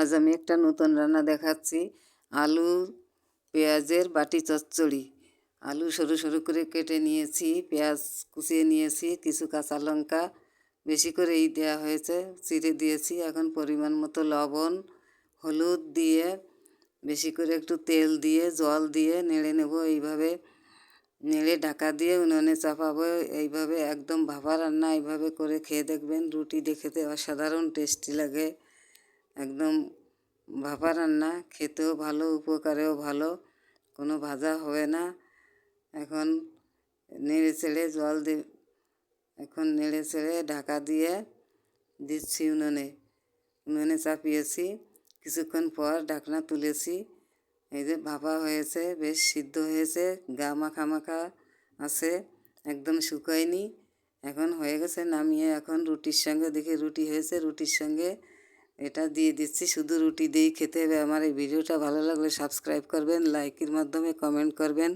আজ আমি একটা নতুন রান্না দেখাচ্ছি। আলু পেঁয়াজের বাটি চচ্চড়ি। আলু সরু সরু করে কেটে নিয়েছি, পেঁয়াজ কুচিয়ে নিয়েছি, কিছু কাঁচা লঙ্কা বেশি করেই দেওয়া হয়েছে, চিড়ে দিয়েছি। এখন পরিমাণ মতো লবণ, হলুদ দিয়ে বেশি করে একটু তেল দিয়ে জল দিয়ে নেড়ে নেব। এইভাবে নেড়ে ঢাকা দিয়ে উনুনে চাপাবো। এইভাবে একদম ভাপা রান্না এইভাবে করে খেয়ে দেখবেন। রুটি দিয়ে খেতে অসাধারণ টেস্টি লাগে। একদম ভাপা রান্না, খেতেও ভালো, উপকারেও ভালো, কোনো ভাজা হবে না। এখন নেড়ে চেড়ে এখন নেড়ে চেড়ে ঢাকা দিয়ে দিচ্ছি উনুনে চাপিয়েছি। কিছুক্ষণ পর ঢাকনা তুলেছি। এই যে ভাপা হয়েছে, বেশ সিদ্ধ হয়েছে, গা মাখা মাখা আছে, একদম শুকায়নি। এখন হয়ে গেছে, নামিয়ে এখন রুটির সঙ্গে দেখি রুটি হয়েছে, রুটির সঙ্গে এটা দিয়ে দিচ্ছি। শুধু রুটি দিয়েই খেতে হবে। আমার এই ভিডিওটা ভালো লাগলে সাবস্ক্রাইব করবেন, লাইকের মাধ্যমে কমেন্ট করবেন।